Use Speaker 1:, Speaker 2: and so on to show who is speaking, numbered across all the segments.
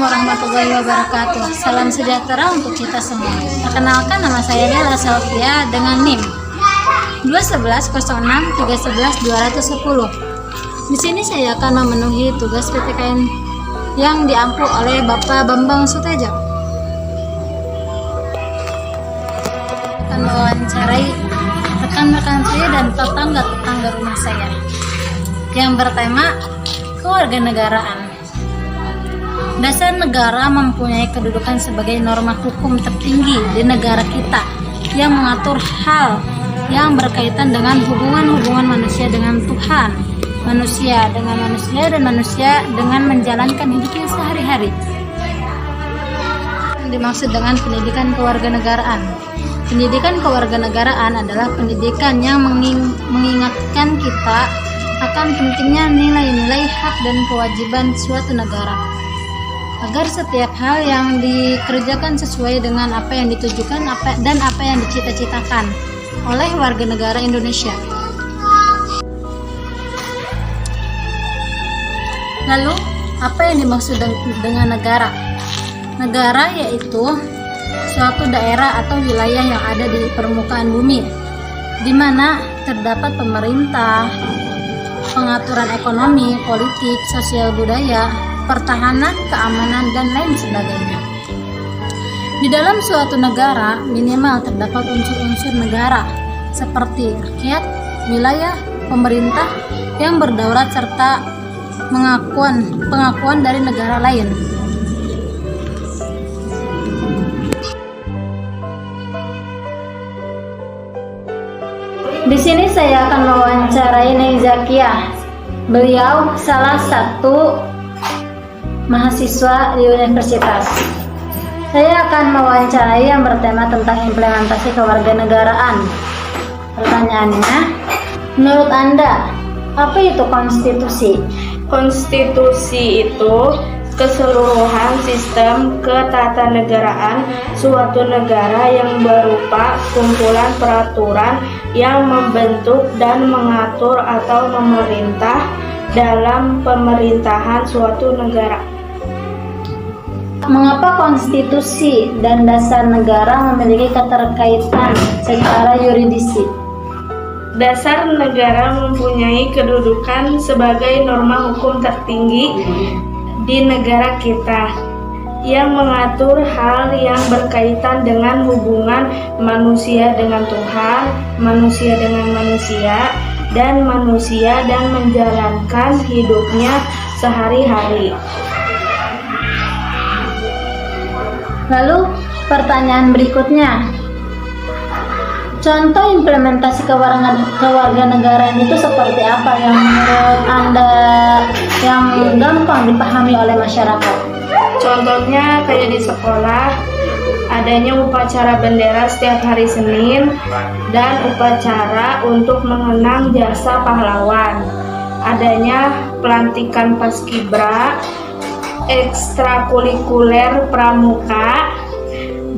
Speaker 1: Assalamualaikum warahmatullahi wabarakatuh. Salam sejahtera untuk kita semua. Perkenalkan, nama saya Dela Sofia dengan NIM 21106311210. Di sini saya akan memenuhi tugas PPKN yang diampu oleh Bapak Bambang Sutejo. Akan mewawancarai rekan-rekan saya dan tetangga-tetangga rumah saya yang bertema kewarganegaraan. Dasar negara mempunyai kedudukan sebagai norma hukum tertinggi di negara kita yang mengatur hal yang berkaitan dengan hubungan-hubungan manusia dengan Tuhan, manusia dengan manusia, dan manusia dengan menjalankan hidupnya sehari-hari. Yang dimaksud dengan pendidikan kewarganegaraan. Pendidikan kewarganegaraan adalah pendidikan yang mengingatkan kita akan pentingnya nilai-nilai hak dan kewajiban suatu negara, agar setiap hal yang dikerjakan sesuai dengan apa yang ditujukan dan apa yang dicita-citakan oleh warga negara Indonesia. Lalu, apa yang dimaksud dengan negara? Negara yaitu suatu daerah atau wilayah yang ada di permukaan bumi, di mana terdapat pemerintah, pengaturan ekonomi, politik, sosial, budaya, pertahanan, keamanan, dan lain sebagainya. Di dalam suatu negara minimal terdapat unsur-unsur negara seperti rakyat, wilayah, pemerintah yang berdaulat serta pengakuan dari negara lain. Di sini saya akan mewawancarai Neng Zakiah. Beliau salah satu mahasiswa di universitas. Saya akan mewawancarai yang bertema tentang implementasi kewarganegaraan. Pertanyaannya, menurut Anda, apa itu konstitusi?
Speaker 2: Konstitusi itu keseluruhan sistem ketatanegaraan suatu negara yang berupa kumpulan peraturan yang membentuk dan mengatur atau memerintah dalam pemerintahan suatu negara.
Speaker 1: Mengapa konstitusi dan dasar negara memiliki keterkaitan secara yuridisi?
Speaker 2: Dasar negara mempunyai kedudukan sebagai norma hukum tertinggi di negara kita yang mengatur hal yang berkaitan dengan hubungan manusia dengan Tuhan, manusia dengan manusia, dan manusia dan menjalankan hidupnya sehari-hari.
Speaker 1: Lalu pertanyaan berikutnya, contoh implementasi kewarganegaraan itu seperti apa yang menurut Anda yang gampang dipahami oleh masyarakat?
Speaker 2: Contohnya kayak di sekolah, adanya upacara bendera setiap hari Senin dan upacara untuk mengenang jasa pahlawan. Adanya pelantikan paskibra, ekstrakurikuler pramuka,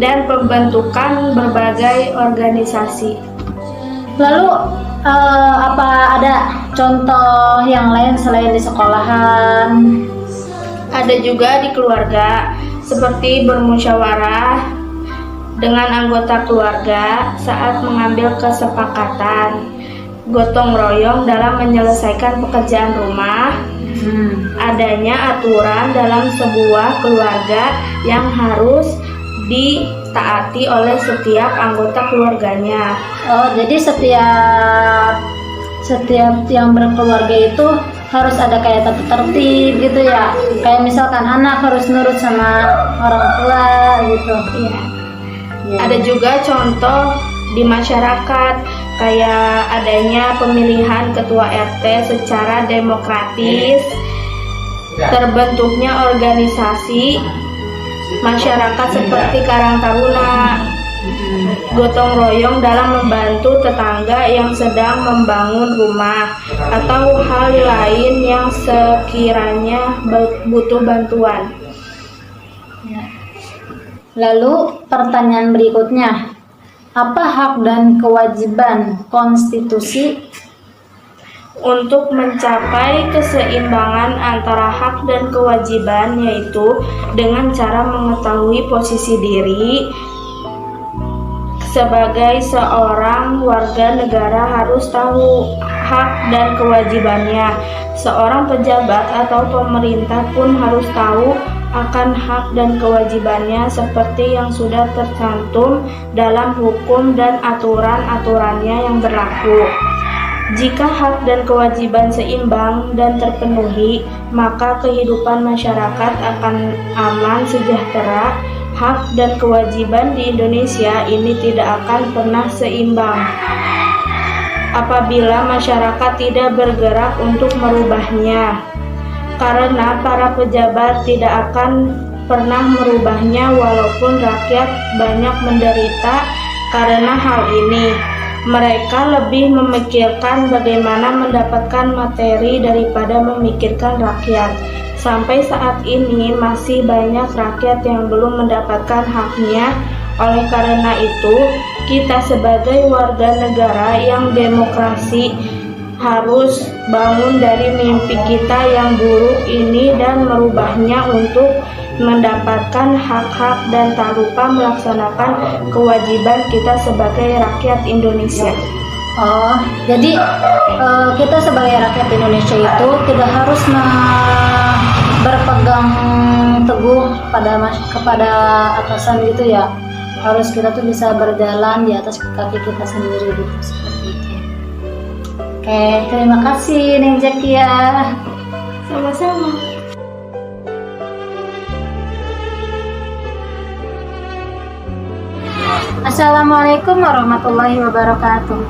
Speaker 2: dan pembentukan berbagai organisasi.
Speaker 1: Lalu apa ada contoh yang lain selain di sekolahan?
Speaker 2: Ada juga di keluarga, seperti bermusyawarah dengan anggota keluarga saat mengambil kesepakatan, gotong royong dalam menyelesaikan pekerjaan rumah, adanya aturan dalam sebuah keluarga yang harus ditaati oleh setiap anggota keluarganya.
Speaker 1: Oh, jadi setiap yang berkeluarga itu harus ada kayak tata tertib gitu ya. Kayak misalkan anak harus nurut sama orang tua gitu.
Speaker 2: Iya. Ada juga contoh di masyarakat kayak adanya pemilihan ketua RT secara demokratis, terbentuknya organisasi masyarakat seperti Karang Taruna, gotong royong dalam membantu tetangga yang sedang membangun rumah atau hal lain yang sekiranya butuh bantuan.
Speaker 1: Lalu pertanyaan berikutnya, apa hak dan kewajiban konstitusi?
Speaker 2: untuk mencapai keseimbangan antara hak dan kewajiban, yaitu dengan cara mengetahui posisi diri sebagai seorang warga negara harus tahu hak dan kewajibannya. Seorang pejabat atau pemerintah pun harus tahu akan hak dan kewajibannya seperti yang sudah tercantum dalam hukum dan aturan-aturannya yang berlaku. Jika hak dan kewajiban seimbang dan terpenuhi, maka kehidupan masyarakat akan aman sejahtera. Hak dan kewajiban di Indonesia ini tidak akan pernah seimbang apabila masyarakat tidak bergerak untuk merubahnya, karena para pejabat tidak akan pernah merubahnya walaupun rakyat banyak menderita karena hal ini. Mereka lebih memikirkan bagaimana mendapatkan materi daripada memikirkan rakyat. Sampai saat ini masih banyak rakyat yang belum mendapatkan haknya. Oleh karena itu, kita sebagai warga negara yang demokrasi harus bangun dari mimpi kita yang buruk ini dan merubahnya untuk mendapatkan hak-hak dan tak lupa melaksanakan kewajiban kita sebagai rakyat Indonesia.
Speaker 1: Oh, jadi kita sebagai rakyat Indonesia itu tidak harus berpegang teguh kepada atasan gitu ya. Harus kita tuh bisa berjalan di atas kaki kita sendiri gitu, seperti itu. Oke, terima kasih Neng Zakia.
Speaker 2: Sama-sama.
Speaker 1: Assalamualaikum warahmatullahi wabarakatuh.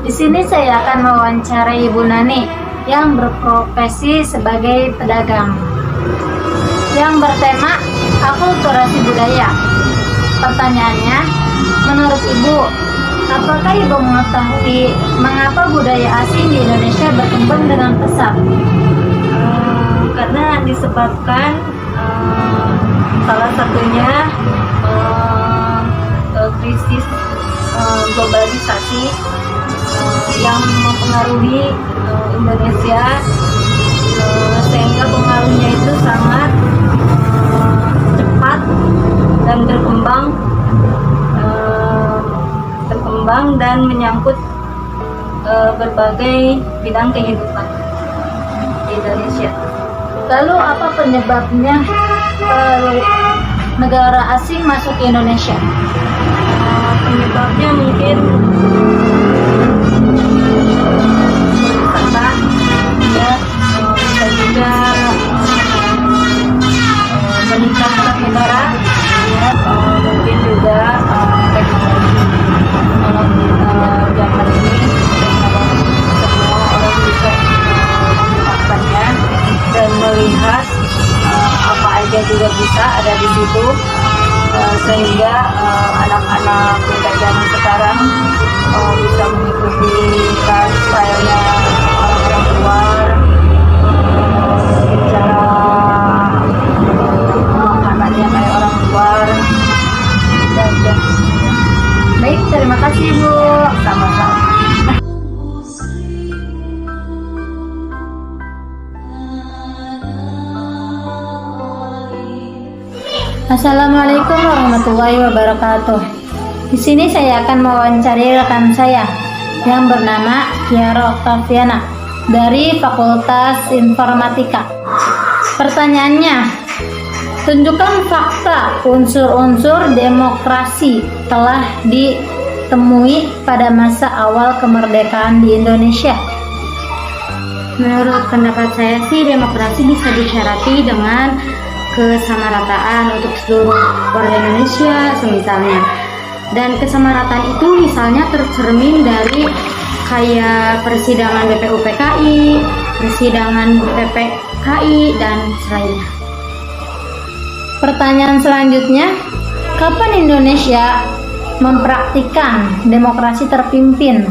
Speaker 1: Di sini saya akan mewawancarai Ibu Nani yang berprofesi sebagai pedagang, yang bertema akulturasi budaya. Pertanyaannya, menurut Ibu, apakah Ibu mengetahui mengapa budaya asing di Indonesia berkembang dengan pesat?
Speaker 3: Karena disebabkan salah satunya krisis globalisasi yang mempengaruhi Indonesia, sehingga pengaruhnya itu sangat cepat dan berkembang dan menyangkut berbagai bidang kehidupan di Indonesia.
Speaker 1: Lalu apa penyebabnya negara asing masuk ke Indonesia?
Speaker 3: Penyebabnya mungkin karena ya bisa juga meningkatkan negara, ya, mungkin juga teknologi zaman ini teknologi semua orang bisa memanfaatkannya dan melihat apa aja juga bisa ada di situ, sehingga anak-anak muda zaman sekarang bisa mengikuti lifestyle-nya orang-orang luar, cara makanannya kayak orang luar, dan
Speaker 1: Baik, terima kasih Bu.
Speaker 3: sama-sama.
Speaker 1: Assalamualaikum warahmatullahi wabarakatuh. Di sini saya akan mewawancari rekan saya yang bernama Kiara Oktaviana dari Fakultas Informatika. Pertanyaannya, tunjukkan fakta unsur-unsur demokrasi telah ditemui pada masa awal kemerdekaan di Indonesia. Menurut pendapat saya sih, demokrasi bisa disyarati dengan kesamarataan untuk seluruh warga Indonesia semisalnya. Dan kesamarataan itu misalnya tercermin dari kayak persidangan BPUPKI, persidangan PPKI, dan selainnya. Pertanyaan selanjutnya, kapan Indonesia mempraktikkan demokrasi terpimpin?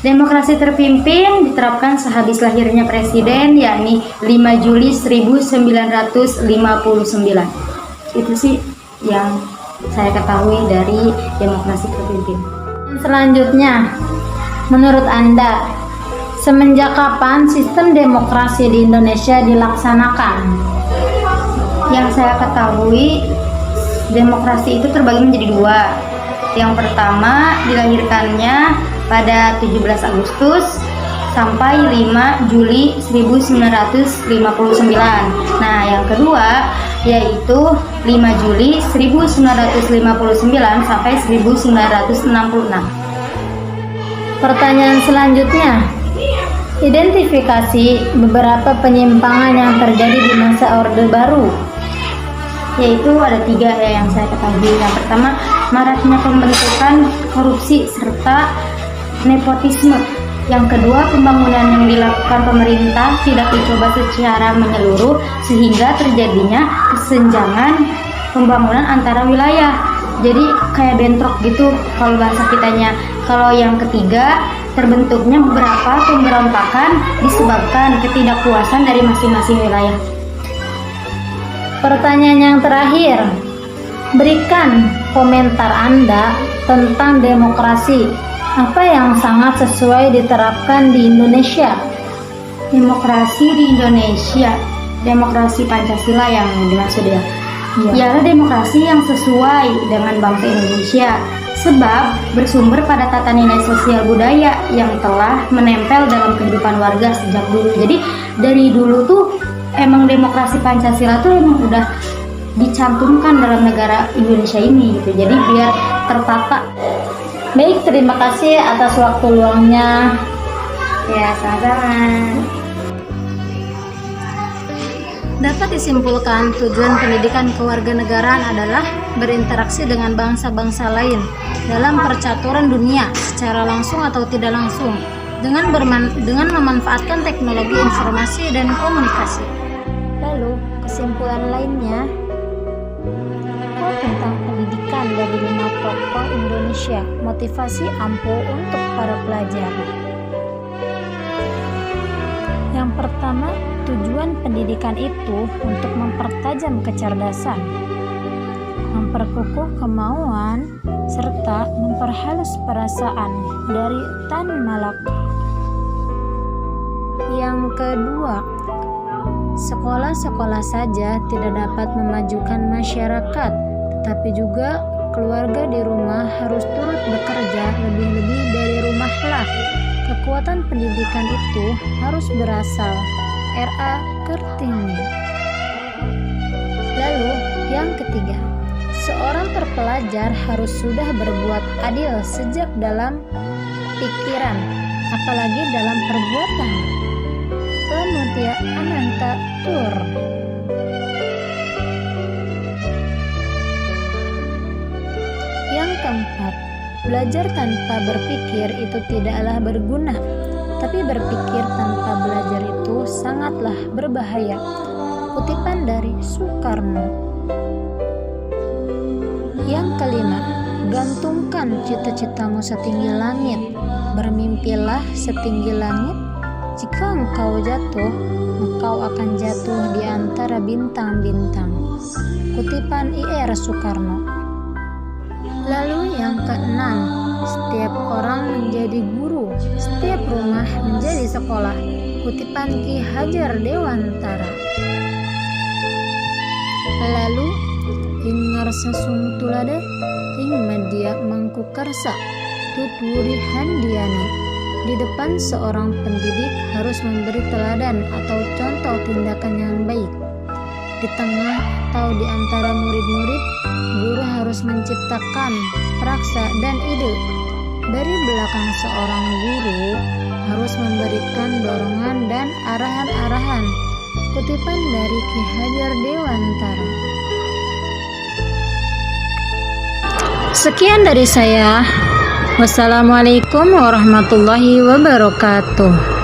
Speaker 1: Demokrasi terpimpin diterapkan sehabis lahirnya presiden, yakni 5 Juli 1959. Itu sih yang saya ketahui dari demokrasi terpimpin. Selanjutnya, menurut Anda, Semenjak kapan sistem demokrasi di Indonesia dilaksanakan?
Speaker 3: Yang saya ketahui, demokrasi itu terbagi menjadi dua. Yang pertama dilahirkannya pada 17 Agustus sampai 5 Juli 1959. Nah, yang kedua yaitu 5 Juli 1959 sampai 1966.
Speaker 1: Pertanyaan selanjutnya, identifikasi beberapa penyimpangan yang terjadi di masa Orde Baru.
Speaker 3: Yaitu ada 3 ya yang saya ketahui. Yang pertama, maraknya pembentukan korupsi serta nepotisme. Yang kedua, pembangunan yang dilakukan pemerintah tidak dicoba secara menyeluruh sehingga terjadinya kesenjangan pembangunan antara wilayah. Jadi kayak bentrok gitu kalau bahasa kitanya. Kalau yang ketiga, terbentuknya beberapa pemberontakan disebabkan ketidakpuasan dari masing-masing wilayah.
Speaker 1: Pertanyaan yang terakhir, berikan komentar Anda tentang demokrasi. Apa yang sangat sesuai diterapkan di Indonesia?
Speaker 3: Demokrasi di Indonesia, demokrasi Pancasila yang dimaksud ya. Ialah demokrasi yang sesuai dengan bangsa Indonesia, sebab bersumber pada tata nilai sosial budaya yang telah menempel dalam kehidupan warga sejak dulu. Jadi dari dulu tuh emang demokrasi Pancasila tuh emang udah dicantumkan dalam negara Indonesia ini gitu. Jadi biar tertata.
Speaker 1: Baik, terima kasih atas waktu luangnya.
Speaker 3: Ya, sama-sama.
Speaker 1: Dapat disimpulkan, tujuan pendidikan kewarganegaraan adalah berinteraksi dengan bangsa-bangsa lain dalam percaturan dunia secara langsung atau tidak langsung dengan memanfaatkan teknologi informasi dan komunikasi. Lalu, kesimpulan lainnya tentang pendidikan dari 5 tokoh Indonesia, motivasi ampuh untuk para pelajar. Yang pertama, tujuan pendidikan itu untuk mempertajam kecerdasan, memperkukuh kemauan, serta memperhalus perasaan dari tan malaka. Yang kedua, sekolah-sekolah saja tidak dapat memajukan masyarakat, tetapi juga keluarga di rumah harus turut bekerja, lebih-lebih dari rumahlah. Kekuatan pendidikan itu harus berasal. R.A. Kartini. Lalu yang ketiga, seorang terpelajar harus sudah berbuat adil sejak dalam pikiran, apalagi dalam perbuatan. Pemutya Ananta Tur. Yang keempat, belajar tanpa berpikir itu tidaklah berguna, tapi berpikir tanpa belajar itu sangatlah berbahaya. Kutipan dari Soekarno. Yang kelima, gantungkan cita-citamu setinggi langit, bermimpilah setinggi langit. Jika engkau jatuh, engkau akan jatuh di antara bintang-bintang. Kutipan I.R. Soekarno. Lalu yang keenam, setiap orang menjadi guru, setiap rumah menjadi sekolah. Kutipan Ki Hajar Dewantara. Lalu ingarsa sungtulade ing media mangkukarsa tuturi handiani. Di depan seorang pendidik harus memberi teladan atau contoh tindakan yang baik. Di tengah atau di antara murid-murid, guru harus menciptakan praksa dan ide. Dari belakang seorang guru harus memberikan dorongan dan arahan-arahan. Kutipan dari Ki Hajar Dewantara. Sekian dari saya. Wassalamualaikum warahmatullahi wabarakatuh.